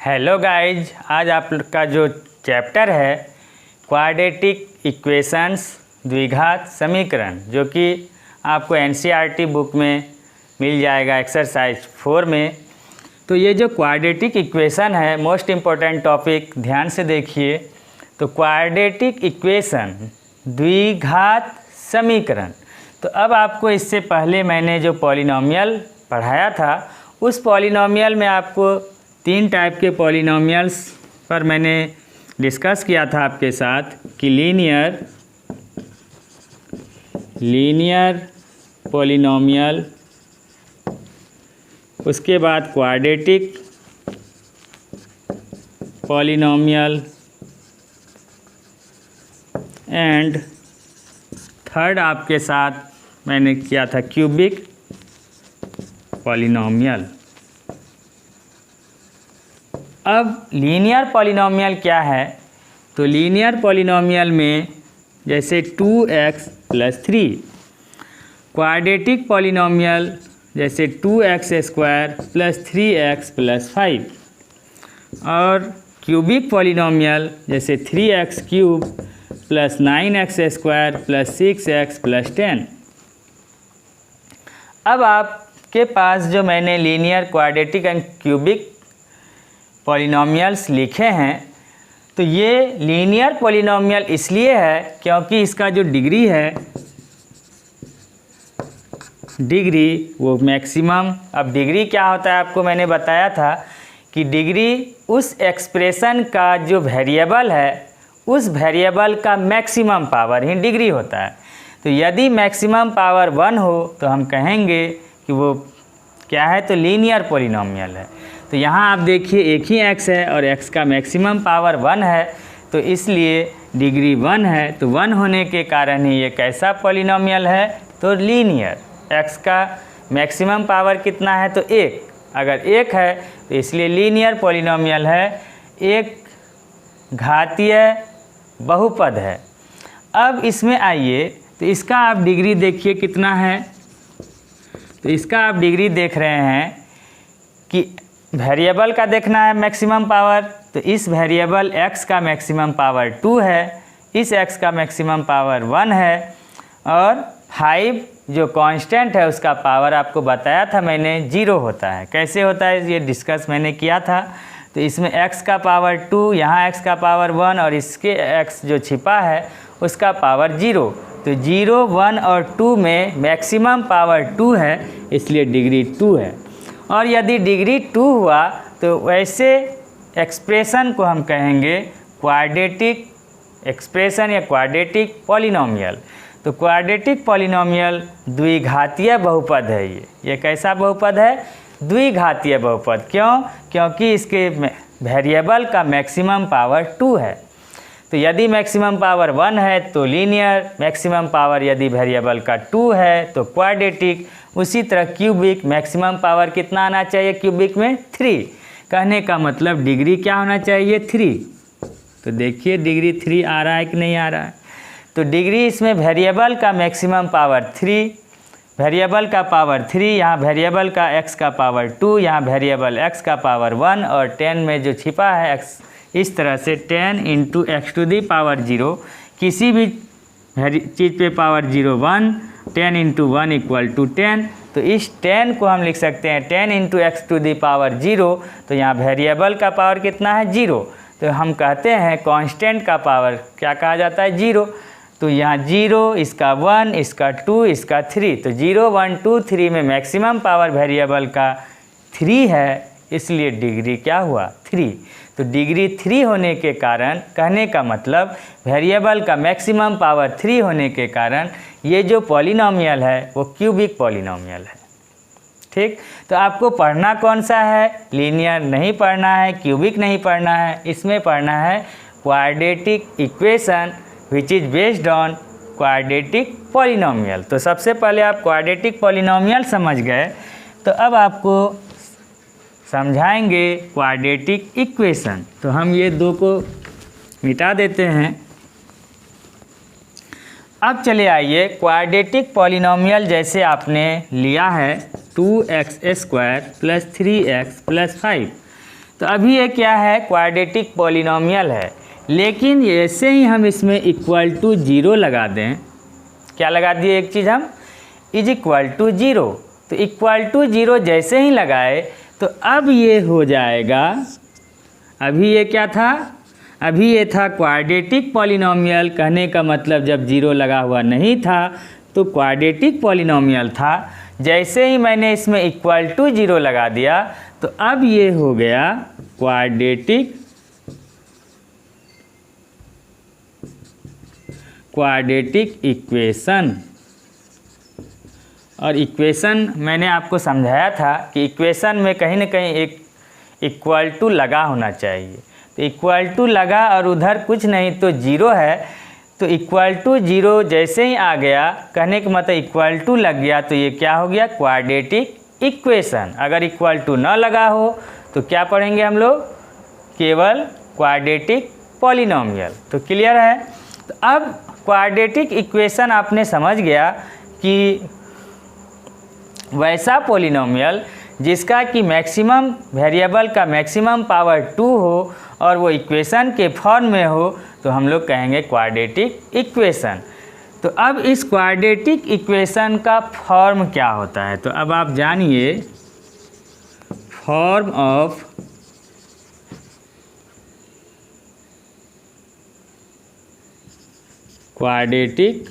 Hello guys, आज आपका जो चैप्टर है क्वाड्रेटिक इक्वेशंस द्विघात समीकरण, जो कि आपको एनसीईआरटी बुक में मिल जाएगा एक्सरसाइज 4 में। तो ये जो क्वाड्रेटिक इक्वेशन है मोस्ट इम्पोर्टेंट टॉपिक, ध्यान से देखिए। तो क्वाड्रेटिक इक्वेशन द्विघात समीकरण। तो अब आपको इससे पहले मैंने जो पॉलिनोमियल पढ़ाया था उस पॉलिनोमियल में आपको 3 टाइप के पॉलिनोमियल्स पर मैंने डिस्कस किया था आपके साथ कि लीनियर पॉलिनोमियल, उसके बाद क्वाड्रेटिक पॉलिनोमियल एंड थर्ड आपके साथ मैंने किया था क्यूबिक पॉलिनोमियल। अब लीनियर पॉलिनोमियल क्या है? तो लीनियर पॉलिनोमियल में जैसे 2x + 3, क्वाड्रेटिक पॉलिनोमियल जैसे 2x² + 3x + 5 और क्यूबिक पॉलिनोमियल जैसे 3x³ + 9x² + 6x + 10। अब आपके पास जो मैंने linear, quadratic and cubic polynomials लिखे हैं, तो ये लीनियर पॉलिनोमियल इसलिए है क्योंकि इसका जो डिग्री है, वो मैक्सिमम। अब डिग्री क्या होता है आपको मैंने बताया था कि डिग्री उस एक्सप्रेशन का जो वेरिएबल है उस वेरिएबल का मैक्सिमम पावर ही डिग्री होता है। तो यदि मैक्सिमम पावर 1 हो तो हम कहेंगे कि वो क्या है, तो लीनियर पॉलिनोमियल है। तो यहाँ आप देखिए एक ही x है और x का मैक्सिमम पावर 1 है, तो इसलिए डिग्री 1 है। तो 1 होने के कारण ही ये कैसा पॉलिनोमियल है, तो लीनियर। x का मैक्सिमम पावर कितना है, तो 1। अगर 1 है तो इसलिए लीनियर पॉलिनोमियल है, एक घातीय बहुपद है। अब इसमें आइए, तो इसका आप डिग्री देखिए कितना है। तो इसका आप डिग्री देख रहे हैं कि वेरिएबल का देखना है मैक्सिमम पावर, तो इस वेरिएबल x का मैक्सिमम पावर 2 है, इस x का मैक्सिमम पावर 1 है और 5 जो कांस्टेंट है उसका पावर आपको बताया था मैंने 0 होता है। कैसे होता है ये डिस्कस मैंने किया था। तो इसमें x का पावर 2, यहाँ x का पावर 1 और इसके x जो छिपा है उसका पावर 0। तो 0, 1 और 2 में मैक्सिमम पावर 2 है, इसलिए डिग्री 2 है। और यदि डिग्री 2 हुआ तो वैसे एक्सप्रेशन को हम कहेंगे क्वाड्रेटिक एक्सप्रेशन या क्वाड्रेटिक पॉलिनोमियल। तो क्वाड्रेटिक पॉलिनोमियल द्विघातीय बहुपद है। ये कैसा बहुपद है? द्विघातीय बहुपद। क्यों? क्योंकि इसके वेरिएबल का मैक्सिमम पावर 2 है। तो यदि मैक्सिमम पावर 1 है तो लीनियर, मैक्सिमम पावर यदि वेरिएबल का 2 है तो क्वाड्रेटिक। उसी तरह क्यूबिक, मैक्सिमम पावर कितना आना चाहिए क्यूबिक में? 3। कहने का मतलब डिग्री क्या होना चाहिए? 3। तो देखिए डिग्री 3 आ रहा है कि नहीं आ रहा है। तो डिग्री इसमें वेरिएबल का मैक्सिमम पावर 3, वेरिएबल का पावर 3, यहाँ वेरिएबल का x का पावर 2, यहाँ वेरिएबल x का पावर 1 और 10 में जो छिपा है x, इस तरह से 10 × x⁻⁴ 0, किसी भी चीज़ पे पावर 0 1, 10 × 1 = 10। तो इस 10 को हम लिख सकते हैं 10 × x⁻⁴। तो यहाँ वेरिएबल का पावर कितना है? 0। तो हम कहते हैं कांस्टेंट का पावर क्या कहा जाता है? 0। तो यहाँ 0, इसका 1, इसका 2, इसका 3। तो 0, 1, 2, 3 में मैक्सिमम पावर वेरिएबल का 3 है, इसलिए डिग्री क्या हुआ? 3। तो डिग्री 3 होने के कारण, कहने का मतलब वेरिएबल का मैक्सिमम पावर 3 होने के कारण ये जो पॉलिनोमियल है वो क्यूबिक पॉलिनोमियल है। ठीक, तो आपको पढ़ना कौन सा है? लीनियर नहीं पढ़ना है, क्यूबिक नहीं पढ़ना है, इसमें पढ़ना है quadratic equation which is based on quadratic polynomial. तो सबसे पहले आप क्वाड्रेटिक पॉलिनोमियल समझ गए, तो अब आपको समझाएंगे क्वाड्रेटिक इक्वेशन। तो हम ये 2 को मिटा देते हैं। अब चले आइए क्वाड्रेटिक पॉलिनोमियल जैसे आपने लिया है 2x² + 3x + 5। तो अभी ये क्या है, क्वाड्रेटिक पॉलिनोमियल है, लेकिन ऐसे ही हम इसमें इक्वल टू 0 लगा दें, क्या लगा दिए एक चीज़ हम, इज इक्वल टू 0। तो इक्वल टू 0 जैसे ही लगाए तो अब ये हो जाएगा, अभी ये क्या था, अभी ये था क्वाड्रेटिक पॉलिनोमियल। कहने का मतलब जब 0 लगा हुआ नहीं था तो क्वाड्रेटिक पॉलिनोमियल था। जैसे ही मैंने इसमें इक्वल टू 0 लगा दिया तो अब ये हो गया क्वाड्रेटिक इक्वेशन। और इक्वेशन मैंने आपको समझाया था कि इक्वेशन में कहीं ना कहीं एक इक्वल टू लगा होना चाहिए। तो इक्वल टू लगा और उधर कुछ नहीं तो 0 है, तो इक्वल टू 0 जैसे ही आ गया, कहने का मतलब इक्वल टू लग गया तो ये क्या हो गया, क्वाड्रेटिक इक्वेशन। अगर इक्वल टू न लगा हो तो क्या पढ़ेंगे हम लोग, केवल क्वाड्रेटिक पॉलिनोमियल। तो क्लियर है। तो अब क्वाड्रेटिक इक्वेशन आपने समझ गया कि वैसा पॉलिनोमियल जिसका कि मैक्सिमम वेरिएबल का मैक्सिमम पावर 2 हो और वो इक्वेशन के फॉर्म में हो तो हम लोग कहेंगे क्वाड्रेटिक इक्वेशन। तो अब इस क्वाड्रेटिक इक्वेशन का फॉर्म क्या होता है, तो अब आप जानिए form of quadratic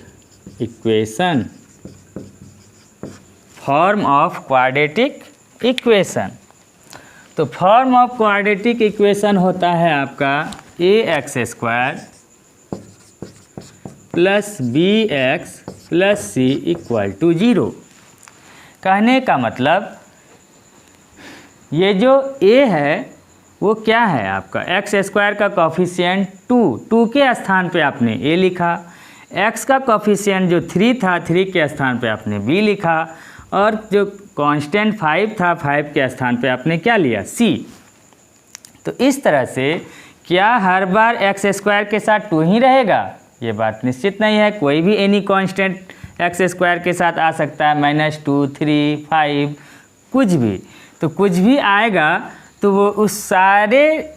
equation, form of quadratic equation. तो फॉर्म ऑफ क्वाड्रेटिक इक्वेशन होता है आपका ax² plus bx plus c equal to 0। कहने का मतलब ये जो a है वो क्या है आपका, x² का कॉफिशिएंट 2 के स्थान पे आपने a लिखा, x का कॉफिशिएंट जो 3 था 3 के स्थान पे आपने b लिखा, और जो कांस्टेंट 5 था 5 के स्थान पे आपने क्या लिया, c। तो इस तरह से क्या हर बार x² के साथ 2 ही रहेगा, ये बात निश्चित नहीं है। कोई भी एनी कांस्टेंट x² के साथ आ सकता है, -2, 3, 5, कुछ भी। तो कुछ भी आएगा तो वो उस सारे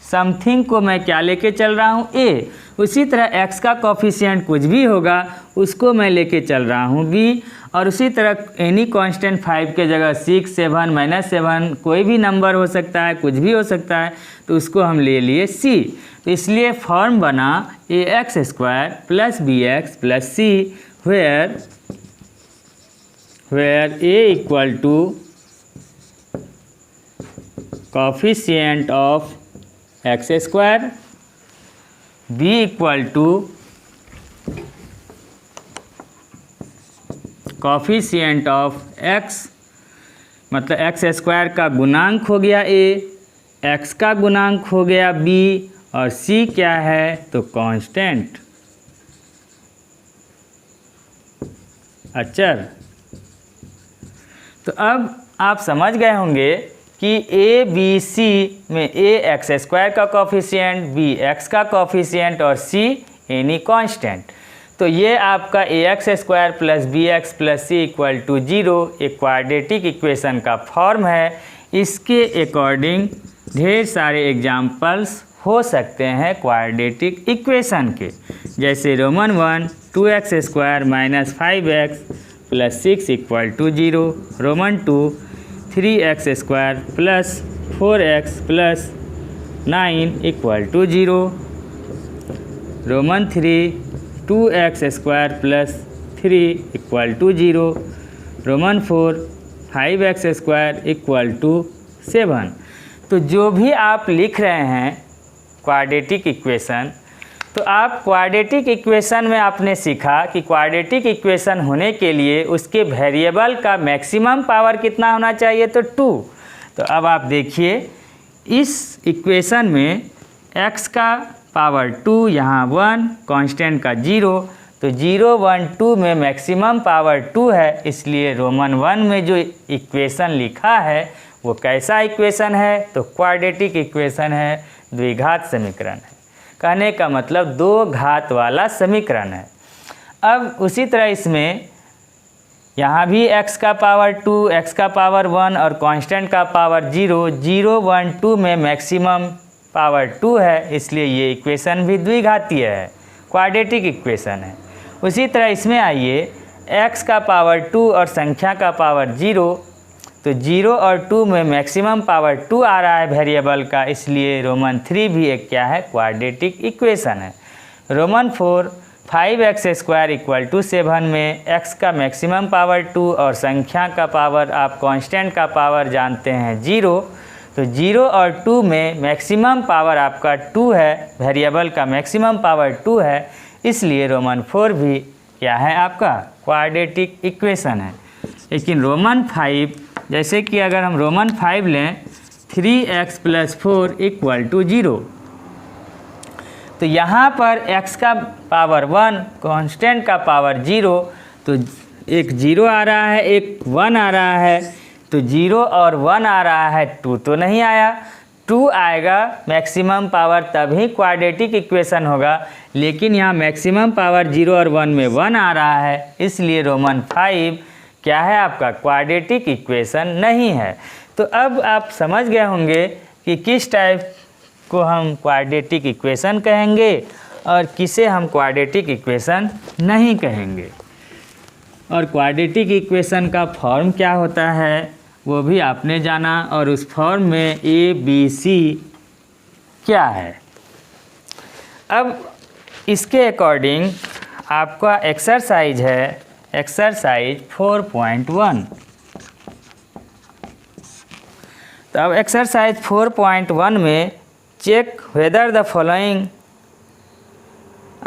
समथिंग को मैं क्या लेके चल रहा हूँ, a। उसी तरह x का कॉफिशिएंट कुछ भी होगा उसको मैं लेके चल रहा हूँ b। और उसी तरह एनी कांस्टेंट 5 के जगह 6, 7, -7 कोई भी नंबर हो सकता है, कुछ भी हो सकता है, तो उसको हम ले लिए c। तो इसलिए फॉर्म बना ax² plus bx plus c, where a equal to coefficient of x², b equal to coefficient of x, मतलब x² का गुणांक हो गया a, x का गुणांक हो गया b, और c क्या है तो कांस्टेंट, अचर। तो अब आप समझ गए होंगे कि a b c में a x² का कॉफिशिएंट, b x का कॉफिशिएंट और c एनी कांस्टेंट। तो ये आपका ax² plus bx plus c equal to 0 एक क्वाड्रेटिक इक्वेशन का फॉर्म है। इसके अकॉर्डिंग ढेर सारे एग्जाम्पल्स हो सकते हैं क्वाड्रेटिक इक्वेशन के, जैसे Roman 1 2x² minus 5x plus 6 equal to 0, Roman 2 3x² plus 4x plus 9 equal to 0, Roman 3 2x² plus 3 equal to 0, Roman 4 5x² equal to 7। तो जो भी आप लिख रहे हैं क्वाड्रेटिक इक्वेशन, तो आप क्वाड्रेटिक इक्वेशन में आपने सीखा कि क्वाड्रेटिक इक्वेशन होने के लिए उसके वेरिएबल का मैक्सिमम पावर कितना होना चाहिए, तो 2। तो अब आप देखिए इस इक्वेशन में x का पावर 2, यहाँ 1, कांस्टेंट का 0, तो 0 1 2 में मैक्सिमम पावर 2 है, इसलिए रोमन 1 में जो इक्वेशन लिखा है वो कैसा इक्वेशन है, तो क्वाड्रेटिक इक्वेशन है, द्विघात समीकरण है। कहने का मतलब 2 घात वाला समीकरण है। अब उसी तरह इसमें यहाँ भी x का पावर 2, x का पावर 1 और कांस्टेंट का पावर 0, 0, 1, 2 में मैक्सिमम पावर 2 है, इसलिए ये इक्वेशन भी द्विघातीय है, क्वाड्रेटिक इक्वेशन है। उसी तरह इसमें आइए, x का पावर 2 और संख्या का पावर 0, तो 0 और 2 में मैक्सिमम पावर 2 आ रहा है वेरिएबल का, इसलिए रोमन 3 भी एक क्या है, क्वाड्रेटिक इक्वेशन है। रोमन 4 5x² = 7 में x का मैक्सिमम पावर 2 और संख्या का पावर, आप कांस्टेंट का पावर जानते हैं 0, तो 0 और 2 में मैक्सिमम पावर आपका 2 है, वेरिएबल का मैक्सिमम पावर 2 है, इसलिए रोमन 4 भी क्या है आपका, क्वाड्रेटिक इक्वेशन है। लेकिन रोमन 5, जैसे कि अगर हम रोमन 5 लें, 3x + 4 = 0, तो यहाँ पर x का पावर 1, कांस्टेंट का पावर 0, तो एक 0 आ रहा है, एक 1 आ रहा है, तो 0 और 1 आ रहा है, 2 तो नहीं आया, 2 आएगा मैक्सिमम पावर, तभी क्वाड्रेटिक इक्वेशन होगा। लेकिन यहाँ मैक्सिमम पावर 0 और 1 में 1 आ रहा है, इसलिए रोमन 5 क्या है आपका, क्वाड्रेटिक इक्वेशन नहीं है। तो अब आप समझ गए होंगे कि किस टाइप को हम क्वाड्रेटिक इक्वेशन कहेंगे और किसे हम क्वाड्रेटिक इक्वेशन नहीं कहेंगे, और क्वाड्रेटिक इक्वेशन का फॉर्म क्या होता है वो भी आपने जाना, और उस फॉर्म में ABC क्या है। अब इसके अकॉर्डिंग आपका एक्सरसाइज है, एक्सरसाइज 4.1। तो अब एक्सरसाइज 4.1 में check whether the following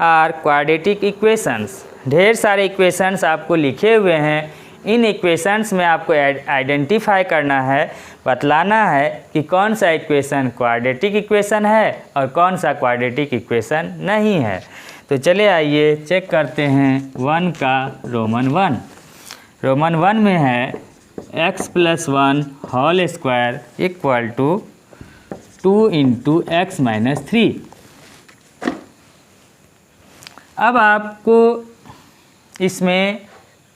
are quadratic equations. ढेर सारे इक्वेशंस आपको लिखे हुए हैं, इन इक्वेशंस में आपको आइडेंटिफाई करना है, बतलाना है कि कौन सा इक्वेशन क्वाड्रेटिक इक्वेशन है और कौन सा क्वाड्रेटिक इक्वेशन नहीं है। तो चले आइए चेक करते हैं 1 का रोमन 1। रोमन 1 में है x + 1 होल स्क्वायर = 2 × x - 3। अब आपको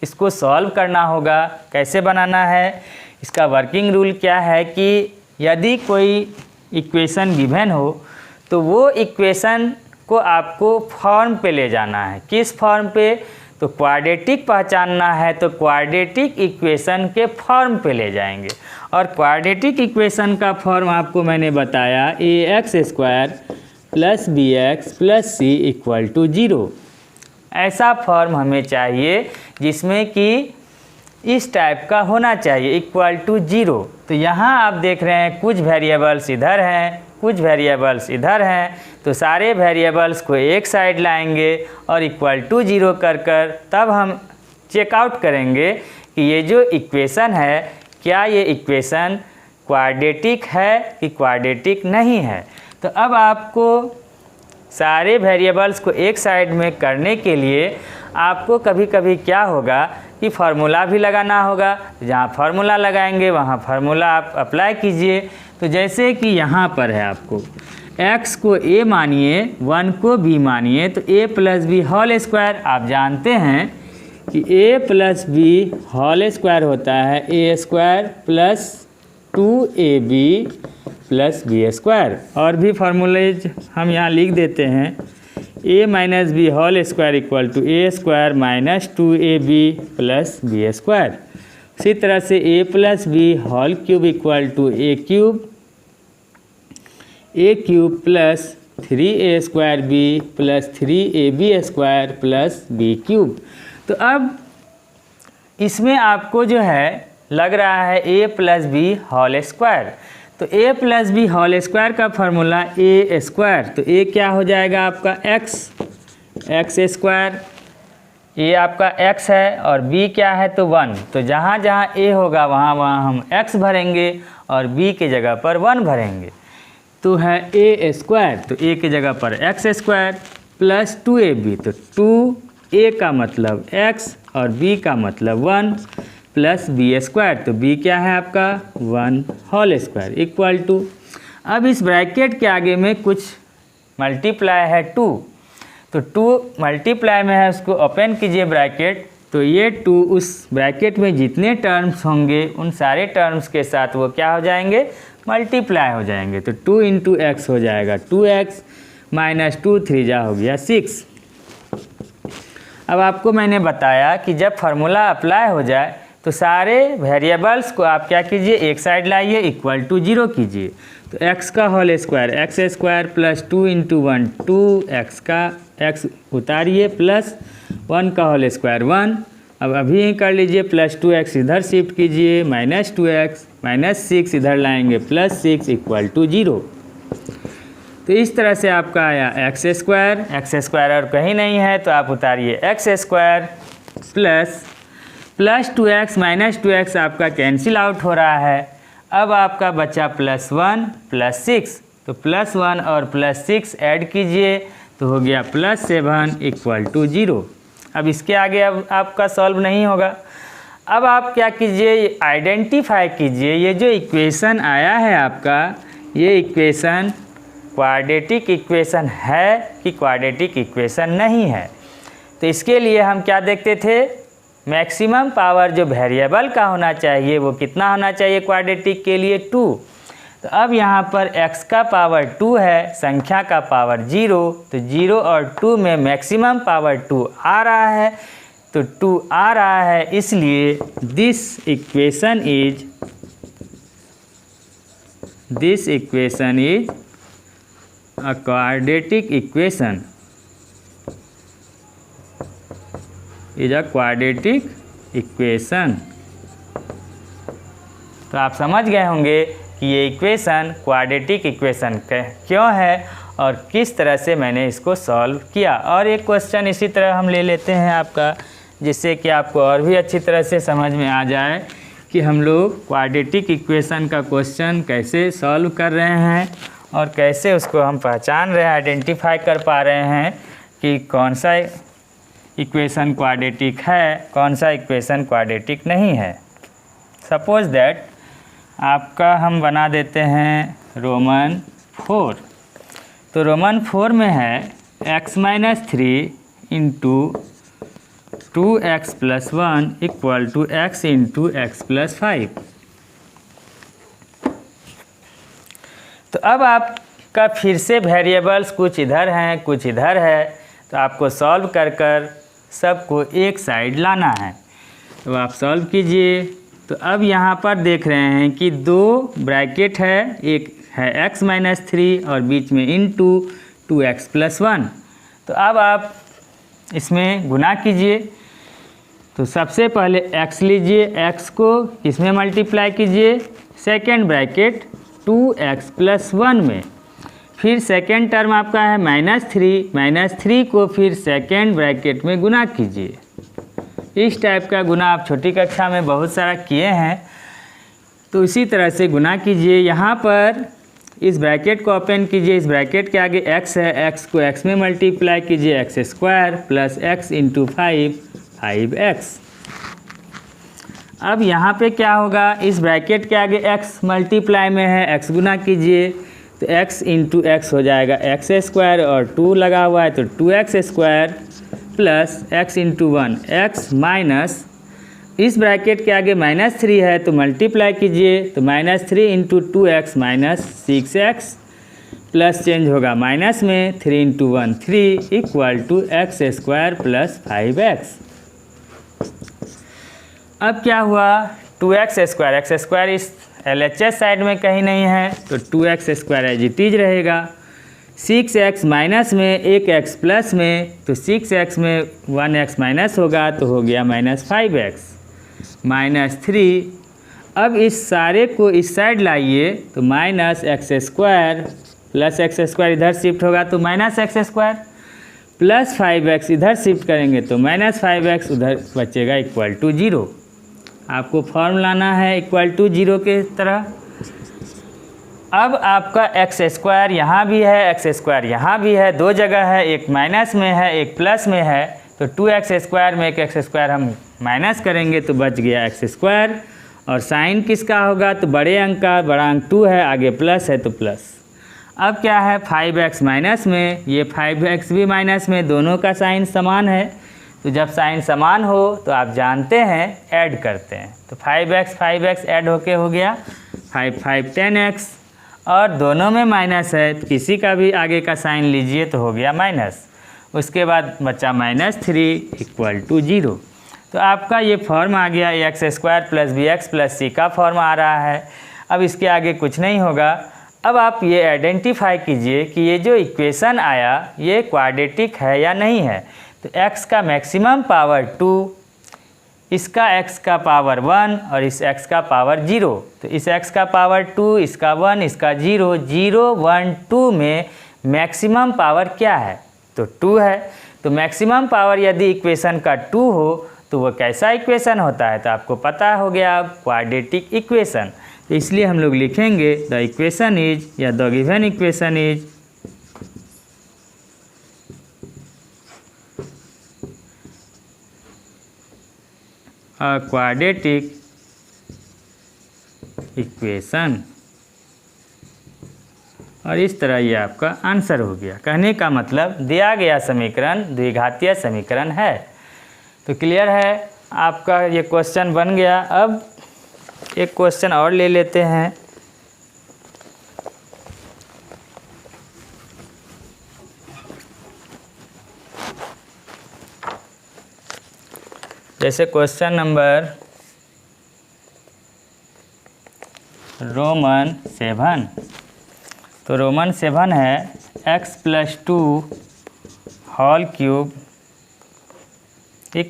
इसको सॉल्व करना होगा। कैसे बनाना है, इसका वर्किंग रूल क्या है कि यदि कोई इक्वेशन गिवन हो तो वो इक्वेशन को आपको फॉर्म पे ले जाना है। किस फॉर्म पे, तो क्वाड्रेटिक पहचानना है तो क्वाड्रेटिक इक्वेशन के फॉर्म पे ले जाएंगे। और क्वाड्रेटिक इक्वेशन का फॉर्म आपको मैंने बताया, ax² + bx + c = 0। ऐसा फॉर्म हमें चाहिए जिसमें कि इस टाइप का होना चाहिए, =0। तो यहाँ आप देख रहे हैं कुछ वेरिएबल्स इधर हैं, कुछ वेरिएबल्स इधर हैं, तो सारे वेरिएबल्स को एक साइड लाएंगे और =0 कर तब हम चेकआउट करेंगे कि ये जो इक्वेशन है, क्या ये इक्वेशन क्वाड्रेटिक है कि क्वाड्रेटिक नहीं है। तो अब आपको सारे वेरिएबल्स को एक साइड में करने के लिए आपको कभी कभी क्या होगा कि फार्मूला भी लगाना होगा। जहाँ फार्मूला लगाएंगे वहाँ फार्मूला आप अप्लाई कीजिए। तो जैसे कि यहाँ पर है, आपको x को a मानिए, 1 को b मानिए, तो a + b होल स्क्वायर। आप जानते हैं कि a + b होल स्क्वायर होता है a² + 2ab + b²। और भी फार्मूलेज हम यहाँ लिख देते हैं, a - b whole square = a² - 2ab + b²। इसी तरह से a + b whole cube = a³ + 3a²b + 3ab² + b³। तो अब इसमें आपको जो है लग रहा है a + b होल स्क्वायर। तो a + b होल स्क्वायर का फार्मूला a²। तो a क्या हो जाएगा आपका x²। a आपका x है और b क्या है तो 1। तो जहाँ जहाँ a होगा वहाँ वहाँ हम x भरेंगे और b के जगह पर 1 भरेंगे। तो है a², तो a के जगह पर x² + 2ab। तो 2a का मतलब x और b का मतलब 1 + b²। तो b क्या है आपका 1 होल स्क्वायर = अब इस ब्रैकेट के आगे में कुछ मल्टीप्लाई है 2। तो 2 मल्टीप्लाई में है, उसको ओपन कीजिए ब्रैकेट, तो ये 2 उस ब्रैकेट में जितने टर्म्स होंगे उन सारे टर्म्स के साथ वो क्या हो जाएंगे, मल्टीप्लाई हो जाएंगे। तो 2 इंटू एक्स हो जाएगा 2x माइनस 2 3 जा हो गया 6। अब आपको मैंने बताया कि जब फार्मूला अप्लाई हो जाए तो सारे वेरिएबल्स को आप क्या कीजिए, एक साइड लाइए, इक्वल टू 0 कीजिए। तो x का whole square x square plus 2 into 1 2x का x उतारिए प्लस 1 का होल स्क्वायर 1। अब अभी ही कर लीजिए, प्लस 2x इधर शिफ्ट कीजिए, माइनस 2x माइनस 6 इधर लाएंगे प्लस 6 इक्वल टू 0। तो इस तरह से आपका आया एक्स स्क्वायर और कहीं नहीं है तो आप उतारिए X square plus 2x minus 2x आपका कैंसिल आउट हो रहा है। अब आपका बचा प्लस 1 प्लस 6, तो प्लस 1 और प्लस 6 ऐड कीजिए तो हो गया प्लस 7 इक्वल टू 0। अब इसके आगे अब आपका सॉल्व नहीं होगा। अब आप क्या कीजिए, आइडेंटिफाई कीजिए ये जो इक्वेशन आया है आपका, ये इक्वेशन क्वाड्रेटिक इक्वेशन है कि क्वाड्रेटिक इक्वेशन नहीं है। तो इसके लिए हम क्या देखते थे, मैक्सिमम पावर जो वेरिएबल का होना चाहिए वो कितना होना चाहिए क्वाड्रेटिक के लिए 2। तो अब यहाँ पर x का पावर 2 है, संख्या का पावर 0, तो 0 और 2 में मैक्सिमम पावर 2 आ रहा है, तो 2 आ रहा है, इसलिए this equation is a quadratic equation is a quadratic equation। तो आप समझ गए होंगे कि ये इक्वेशन क्वाड्रेटिक इक्वेशन क्यों है और किस तरह से मैंने इसको सॉल्व किया। और एक क्वेश्चन इसी तरह हम ले लेते हैं आपका, जिससे कि आपको और भी अच्छी तरह से समझ में आ जाए कि हम लोग क्वाड्रेटिक इक्वेशन का क्वेश्चन कैसे सॉल्व कर रहे हैं और कैसे उसको हम पहचान रहे हैं, आइडेंटिफाई कर पा रहे हैं कि कौन सा इक्वेशन क्वाड्रेटिक है, कौन सा इक्वेशन क्वाड्रेटिक नहीं है। सपोज दैट आपका हम बना देते हैं रोमन 4। तो रोमन 4 में है x minus 3 into 2x plus 1 equal to x into x plus 5। तो अब आपका फिर से वेरिएबल्स कुछ इधर हैं कुछ इधर है, तो आपको सॉल्व कर कर सबको एक साइड लाना है। तो आप सॉल्व कीजिए। तो अब यहाँ पर देख रहे हैं कि 2 ब्रैकेट है, एक है x माइनस 3 और बीच में इंटू 2x प्लस 1। तो अब आप इसमें गुना कीजिए। तो सबसे पहले x लीजिए, x को किसमें मल्टीप्लाई कीजिए, सेकेंड ब्रैकेट 2x प्लस 1 में। फिर सेकेंड टर्म आपका है माइनस 3 को फिर सेकेंड ब्रैकेट में गुना कीजिए। इस टाइप का गुना आप छोटी कक्षा में बहुत सारा किए हैं, तो इसी तरह से गुना कीजिए। यहाँ पर इस ब्रैकेट को ओपन कीजिए, इस ब्रैकेट के आगे x है, x को x में मल्टीप्लाई कीजिए, x square plus x into 5x। अब यहाँ पे क्या होगा, इस ब्रैकेट के आगे x मल्टीप्लाई में है, x गुना कीजिए, तो x इंटू एक्स हो जाएगा एक्स स्क्वायर और 2 लगा हुआ है तो 2x square plus x into 1 x minus, इस ब्रैकेट के आगे -3 है तो मल्टीप्लाई कीजिए, तो -3 into 2x minus 6x plus change होगा माइनस में 3 into 1 3 equal to x square plus 5x। अब क्या हुआ, 2x स्क्वायर, एक्स स्क्वायर इस LHS साइड में कहीं नहीं है तो 2x square as it is रहेगा। 6x माइनस में, एक x प्लस में, तो 6x में 1x माइनस होगा तो हो गया -5x माइनस 3। अब इस सारे को इस साइड लाइए तो minus x square plus x square इधर शिफ्ट होगा तो minus x square plus 5x इधर शिफ्ट करेंगे तो -5x उधर बचेगा इक्वल टू 0। आपको फॉर्म लाना है इक्वल टू 0 के तरह। अब आपका एक्स स्क्वायर यहाँ भी है, एक्स स्क्वायर यहाँ भी है, 2 जगह है, एक माइनस में है एक प्लस में है, तो 2x स्क्वायर में एक एक्स स्क्वायर हम माइनस करेंगे तो बच गया एक्स स्क्वायर। और साइन किसका होगा, तो बड़े अंक का, बड़ा अंक 2 है, आगे प्लस है तो प्लस। अब क्या है, 5x माइनस में, ये 5x भी माइनस में, दोनों का साइन समान है तो जब साइन समान हो तो आप जानते हैं ऐड करते हैं। तो 5x ऐड होके हो गया 5 5 10x, और दोनों में माइनस है तो किसी का भी आगे का साइन लीजिए तो हो गया माइनस। उसके बाद बचा -3 = 0। तो आपका ये फॉर्म आ गया ax² + bx + c का फॉर्म आ रहा है। अब इसके आगे कुछ नहीं होगा। अब आप ये आइडेंटिफाई कीजिए कि ये जो इक्वेशन आया ये क्वाड्रेटिक है या नहीं है। तो x का मैक्सिमम पावर 2, इसका x का पावर 1 और इस x का पावर 0। तो इस x का पावर 2, इसका 1, इसका 0, 0 1 2 में मैक्सिमम पावर क्या है? तो 2 है। तो मैक्सिमम पावर यदि इक्वेशन का 2 हो तो वो कैसा इक्वेशन होता है? तो आपको पता हो गया क्वाड्रेटिक इक्वेशन। तो इसलिए हम लोग लिखेंगे द इक्वेशन इज, या the given equation is a quadratic equation. और इस तरह ये आपका आंसर हो गया। कहने का मतलब दिया गया समीकरण द्विघातीय समीकरण है। तो क्लियर है, आपका ये क्वेश्चन बन गया। अब एक क्वेश्चन और ले लेते हैं। जैसे क्वेश्चन नंबर रोमन 7। तो रोमन 7 है x + 2 whole cube =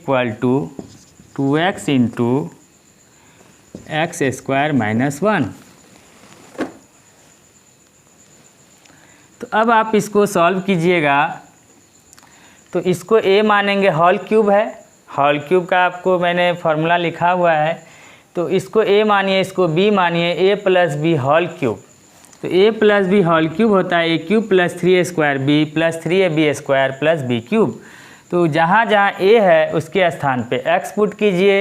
2x × x² - 1। तो अब आप इसको सॉल्व कीजिएगा। तो इसको a मानेंगे, होल क्यूब है, होल क्यूब का आपको मैंने फॉर्मूला लिखा हुआ है। तो इसको a मानिए, इसको b मानिए, a + b होल क्यूब। तो a + b होल क्यूब होता है a³ + 3a² b + 3ab² + b³। तो जहाँ जहाँ a है उसके स्थान पे x पुट कीजिए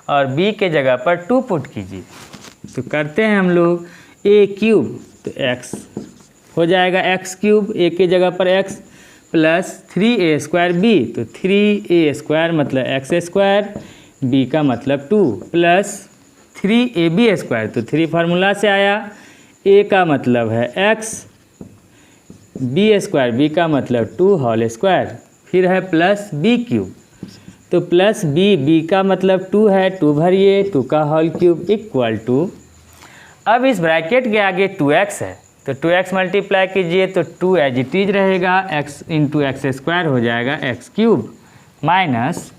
और b के जगह पर 2 पुट कीजिए। तो करते हैं हम लोग a³ तो x हो जाएगा x³ a के जगह पर x + 3a² b। तो 3a² मतलब x², b का मतलब 2 + 3ab²। तो 3 फार्मूला से आया, a का मतलब है x, b² b का मतलब 2 होल स्क्वायर, फिर है प्लस b³। तो प्लस b का मतलब 2 है, 2 भरिए, 2 का होल क्यूब = अब इस ब्रैकेट के आगे 2x है तो 2x मल्टीप्लाई कीजिए तो 2 एज इट इज रहेगा, x × x² हो जाएगा x³ माइनस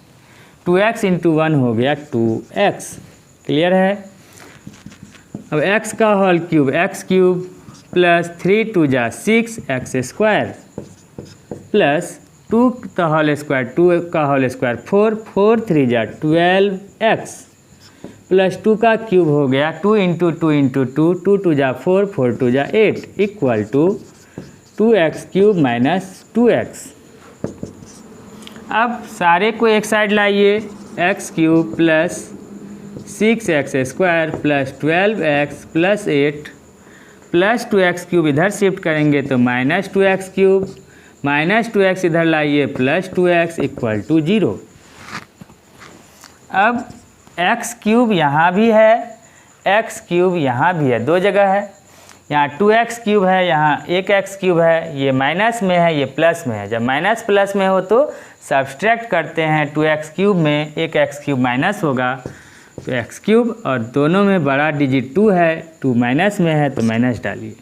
2x × 1 हो गया 2x। क्लियर है। अब x का whole cube x³ plus 3 × 2 = 6 x² plus 2 का होल स्क्वायर 2 का होल स्क्वायर 4 4 3 = 12x प्लस 2 का क्यूब हो गया 2 × 2 × 2 2 2 = 4 4 2 = 8 = 2x³ - 2x। अब सारे को एक साइड लाइए, x³ plus 6x² plus 12x plus 8 plus 2x³ इधर शिफ्ट करेंगे तो -2x³ -2x इधर लाइए प्लस 2x = 0। अब x³ यहाँ भी है, x³ यहाँ भी है, दो जगह है। यहाँ 2x³ है, यहाँ एक x³ है, ये माइनस में है, ये प्लस में है। जब माइनस प्लस में हो तो सब्सट्रैक्ट करते हैं, 2x³ में एक x³ माइनस होगा तो x³ और दोनों में बड़ा डिजिट 2 है, 2 माइनस में है तो माइनस डालिए।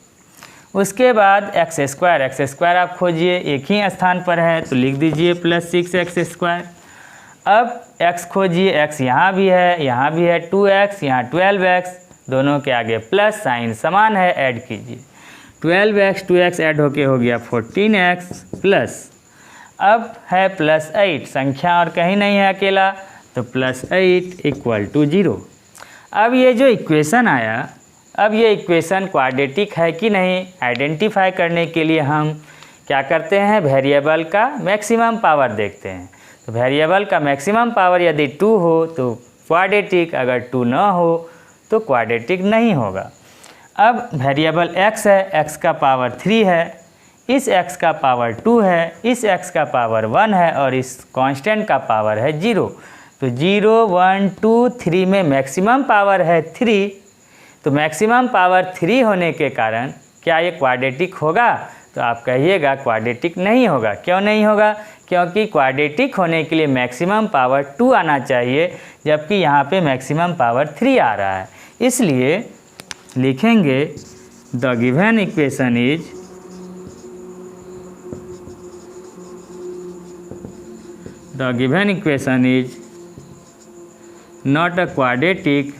उसके बाद x² आप खोजिए, एक ही स्थान पर है तो लिख दीजिए प्लस 6x²। अब x खोजिए, x यहाँ भी है 2x, यहाँ 12x, दोनों के आगे प्लस साइन समान है, ऐड कीजिए 12x 2x ऐड होके हो गया 14x प्लस अब है +8, संख्या और कहीं नहीं है अकेला तो +8 = 0। अब ये जो इक्वेशन आया, अब ये इक्वेशन क्वाड्रेटिक है कि नहीं आइडेंटिफाई करने के लिए हम क्या करते हैं, वेरिएबल का मैक्सिमम पावर देखते हैं। तो वेरिएबल का मैक्सिमम पावर यदि 2 हो तो क्वाड्रेटिक, अगर 2 ना हो तो क्वाड्रेटिक नहीं होगा। अब वेरिएबल x है, x का पावर 3 है, इस x का पावर 2 है, इस x का पावर 1 है और इस कांस्टेंट का पावर है 0। तो 0, 1, 2, 3 में मैक्सिमम पावर है 3। तो मैक्सिमम पावर 3 होने के कारण क्या ये क्वाड्रेटिक होगा? तो आप कहिएगा क्वाड्रेटिक नहीं होगा। क्यों नहीं होगा? क्योंकि क्वाड्रेटिक होने के लिए मैक्सिमम पावर 2 आना चाहिए, जबकि यहाँ पे मैक्सिमम पावर 3 आ रहा है। इसलिए लिखेंगे the given equation is not a quadratic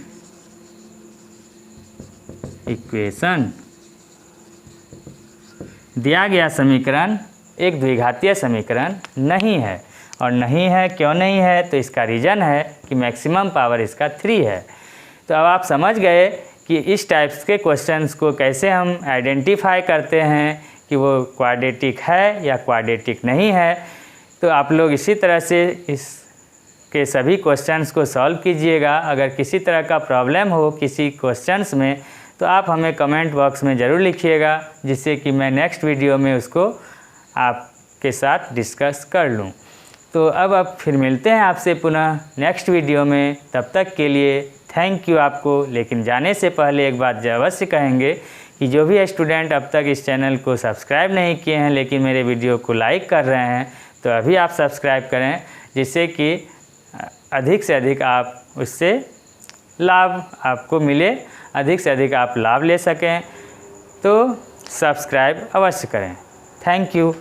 equation. दिया गया समीकरण एक द्विघातीय समीकरण नहीं है। और नहीं है, क्यों नहीं है? तो इसका रीज़न है कि मैक्सिमम पावर इसका 3 है। तो अब आप समझ गए कि इस टाइप्स के क्वेश्चंस को कैसे हम आइडेंटिफाई करते हैं कि वो क्वाड्रेटिक है या क्वाड्रेटिक नहीं है। तो आप लोग इसी तरह से इसके सभी क्वेश्चंस को सॉल्व कीजिएगा। अगर किसी तरह का प्रॉब्लम हो किसी क्वेश्चंस में तो आप हमें कमेंट बॉक्स में ज़रूर लिखिएगा, जिससे कि मैं नेक्स्ट वीडियो में उसको आपके साथ डिस्कस कर लूँ। तो अब फिर मिलते हैं आपसे पुनः नेक्स्ट वीडियो में। तब तक के लिए थैंक यू आपको। लेकिन जाने से पहले एक बात अवश्य कहेंगे कि जो भी स्टूडेंट अब तक इस चैनल को सब्सक्राइब नहीं किए हैं लेकिन मेरे वीडियो को लाइक कर रहे हैं, तो अभी आप सब्सक्राइब करें, जिससे कि अधिक से अधिक आप उससे लाभ आपको मिले, अधिक से अधिक आप लाभ ले सकें। तो सब्सक्राइब अवश्य करें। Thank you.